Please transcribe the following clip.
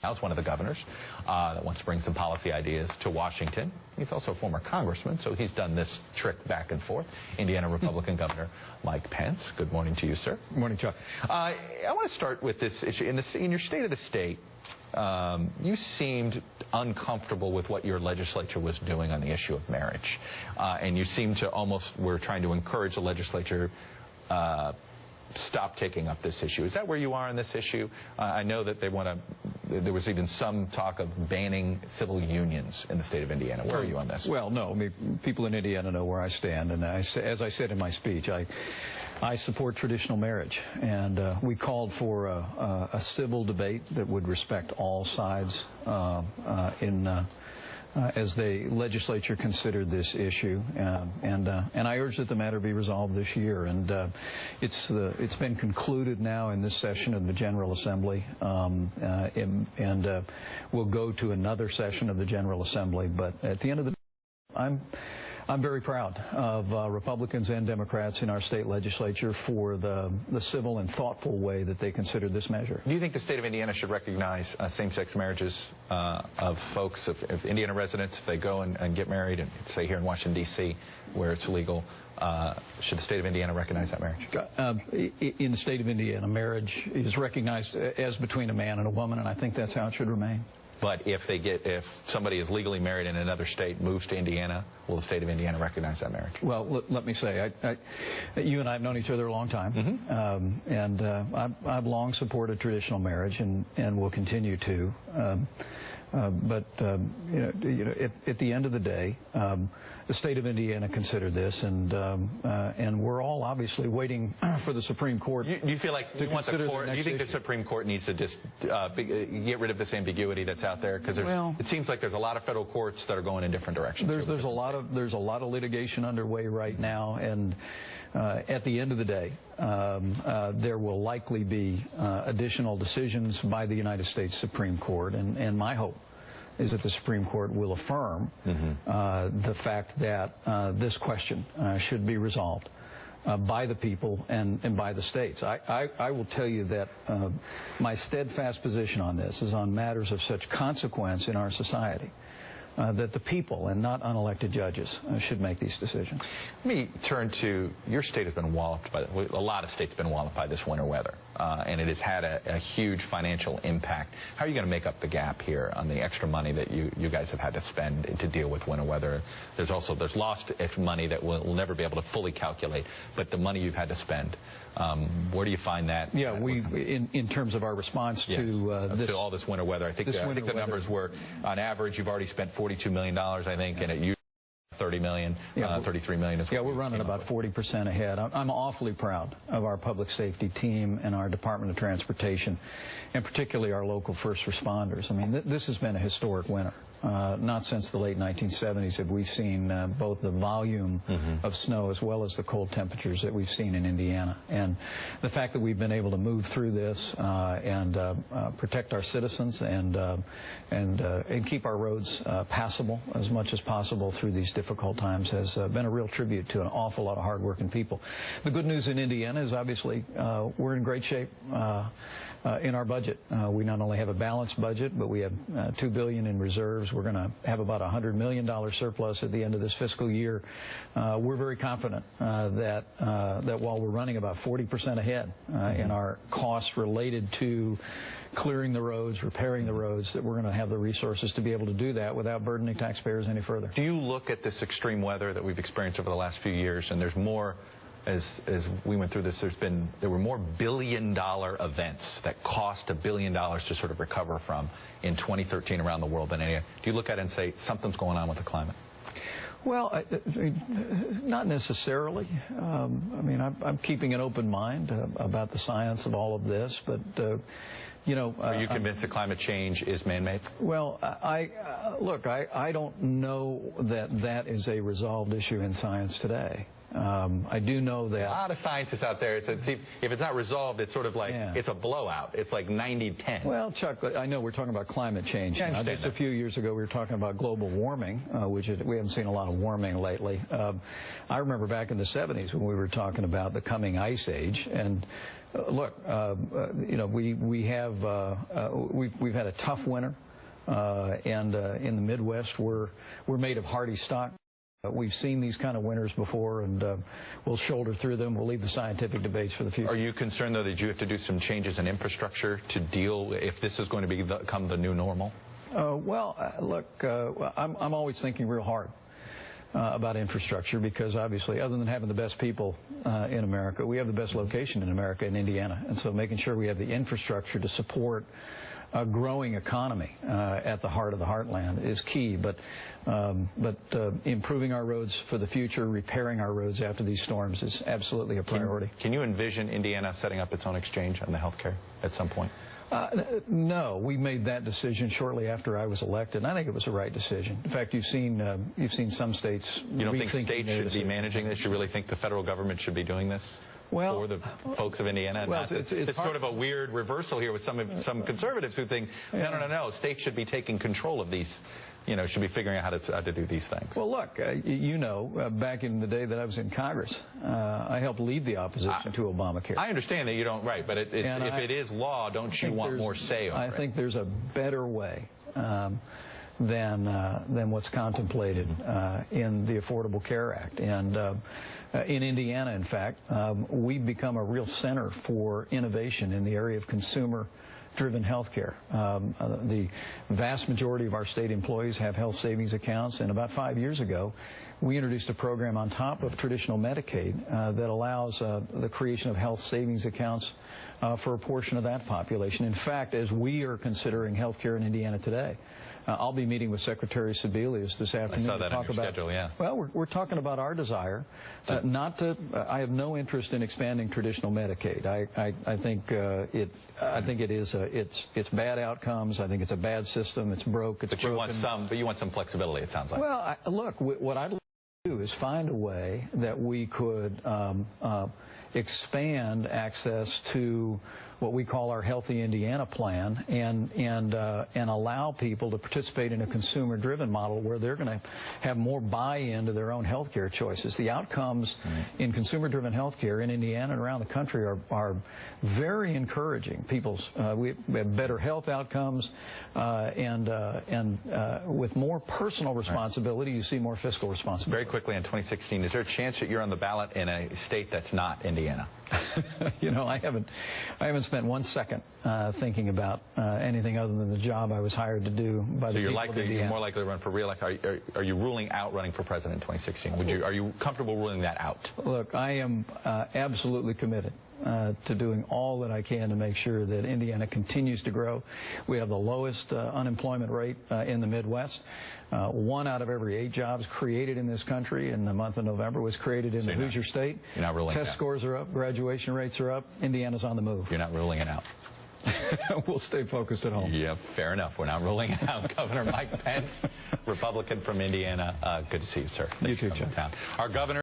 House, one of the governors that wants to bring some policy ideas to Washington. He's also a former congressman, so he's done this trick back and forth. Indiana Republican Governor Mike Pence. Good morning to you, sir. Good morning, Chuck. I want to start with this issue. In your State of the State, you seemed uncomfortable with what your legislature was doing on the issue of marriage. And you seemed to were trying to encourage the legislature stop taking up this issue. Is that where you are on this issue? I know that there was even some talk of banning civil unions in the state of Indiana. Where are you on this? Well, no, I mean, people in Indiana know where I stand, and as I said in my speech, I support traditional marriage, and we called for a civil debate that would respect all sides as the legislature considered this issue, and I urge that the matter be resolved this year. And it's been concluded now in this session of the General Assembly, and we'll go to another session of the General Assembly. But at the end of the day, I'm very proud of Republicans and Democrats in our state legislature for the civil and thoughtful way that they considered this measure. Do you think the state of Indiana should recognize same-sex marriages of folks, of Indiana residents, if they go and get married, and say here in Washington, D.C., where it's legal? Should the state of Indiana recognize that marriage? In the state of Indiana, marriage is recognized as between a man and a woman, and I think that's how it should remain. But if somebody is legally married in another state, moves to Indiana, will the state of Indiana recognize that marriage? Well, let me say, you and I have known each other a long time, and I've long supported traditional marriage, and will continue to. But at the end of the day, the state of Indiana considered this, and we're all obviously waiting for the Supreme Court. You feel like you want the court? Do you think the Supreme Court needs to just get rid of this ambiguity that's out there? Because it seems like there's a lot of federal courts that are going in different directions. There's a lot of litigation underway right now, and at the end of the day, there will likely be additional decisions by the United States Supreme Court, and my hope is that the Supreme Court will affirm the fact that this question should be resolved by the people and by the states. I will tell you that my steadfast position on this is on matters of such consequence in our society that the people and not unelected judges should make these decisions. Let me turn to your state has been walloped by a lot of states been walloped by this winter weather, and it has had a huge financial impact. How are you going to make up the gap here on the extra money that you guys have had to spend to deal with winter weather? There's lost money that we'll never be able to fully calculate, but the money you've had to spend, where do you find that? Yeah, in terms of our response to all this winter weather, I think the numbers were, on average, you've already spent $42 million, I think, and it used $30 million, $33 million. Yeah, we're running about 40% ahead. I'm awfully proud of our public safety team and our Department of Transportation, and particularly our local first responders. I mean, this has been a historic winter. Not since the late 1970s have we seen both the volume of snow as well as the cold temperatures that we've seen in Indiana. And the fact that we've been able to move through this and protect our citizens and keep our roads passable as much as possible through these difficult times has been a real tribute to an awful lot of hardworking people. The good news in Indiana is obviously we're in great shape. In our budget, we not only have a balanced budget, but we have $2 billion in reserves. We're going to have about a $100 million surplus at the end of this fiscal year. We're very confident that while we're running about 40% ahead in our costs related to clearing the roads, repairing the roads, that we're going to have the resources to be able to do that without burdening taxpayers any further. Do you look at this extreme weather that we've experienced over the last few years, and there's more? As we went through this, there were more billion-dollar events that cost $1 billion to sort of recover from in 2013 around the world than any. Do you look at it and say something's going on with the climate? Well, not necessarily. I mean, I'm keeping an open mind about the science of all of this, but are you convinced that climate change is man-made? Well, I don't know that is a resolved issue in science today. I do know that a lot of scientists out there, if it's not resolved, it's sort of like it's a blowout. It's like 90-10. Well, Chuck, I know we're talking about climate change. Just a few years ago, we were talking about global warming, which we haven't seen a lot of warming lately. I remember back in the 70s when we were talking about the coming ice age, and Look, we've had a tough winter, and in the Midwest we're made of hardy stock. We've seen these kind of winters before, and we'll shoulder through them. We'll leave the scientific debates for the future. Are you concerned, though, that you have to do some changes in infrastructure to deal if this is going to become the new normal? Look, I'm always thinking real hard about infrastructure, because obviously, other than having the best people in America, we have the best location in America, in Indiana, and so making sure we have the infrastructure to support a growing economy at the heart of the heartland is key. But improving our roads for the future, repairing our roads after these storms is absolutely a priority. Can you envision Indiana setting up its own exchange on the health care at some point? No, we made that decision shortly after I was elected, and I think it was the right decision. In fact, you've seen some states. You don't think states should be managing this? You really think the federal government should be doing this? Well, for the folks of Indiana? Well, it's sort of a weird reversal here with some conservatives who think, no, states should be taking control of these, should be figuring out how to do these things. Well, look, back in the day that I was in Congress, I helped lead the opposition to Obamacare. I understand that you don't, right, but if it is law, don't you want more say over it? I think there's a better way than what's contemplated in the Affordable Care Act. And in Indiana, in fact, we've become a real center for innovation in the area of consumer-driven health care. The vast majority of our state employees have health savings accounts, and about 5 years ago, we introduced a program on top of traditional Medicaid that allows the creation of health savings accounts for a portion of that population. In fact, as we are considering health care in Indiana today, I'll be meeting with Secretary Sebelius this afternoon. I saw that to talk on your about, schedule, yeah. Well, we're talking about our desire not to. I have no interest in expanding traditional Medicaid. I think it's bad outcomes. I think it's a bad system. It's broke. It's broken. But you want some flexibility, it sounds like. Well, look, what I'd like to do is find a way that we could expand access to what we call our Healthy Indiana plan, and allow people to participate in a consumer-driven model where they're going to have more buy-in to their own health care choices. The outcomes in consumer-driven health care in Indiana and around the country are very encouraging. We have better health outcomes, and with more personal responsibility, you see more fiscal responsibility. Very quickly, in 2016, is there a chance that you're on the ballot in a state that's not Indiana? I haven't spent 1 second thinking about anything other than the job I was hired to do by the people of Indiana. You're more likely to run for re-election. Are you ruling out running for president in 2016? Are you comfortable ruling that out? Look, I am absolutely committed to doing all that I can to make sure that Indiana continues to grow. We have the lowest unemployment rate in the Midwest. 1 out of every 8 jobs created in this country in the month of November was created in the Hoosier State. You're not ruling it out. Test scores are up, graduation rates are up. Indiana's on the move. You're not ruling it out. We'll stay focused at home. Yeah, fair enough. We're not ruling it out. Governor Mike Pence, Republican from Indiana. Good to see you, sir. You too, Chuck. Our governor.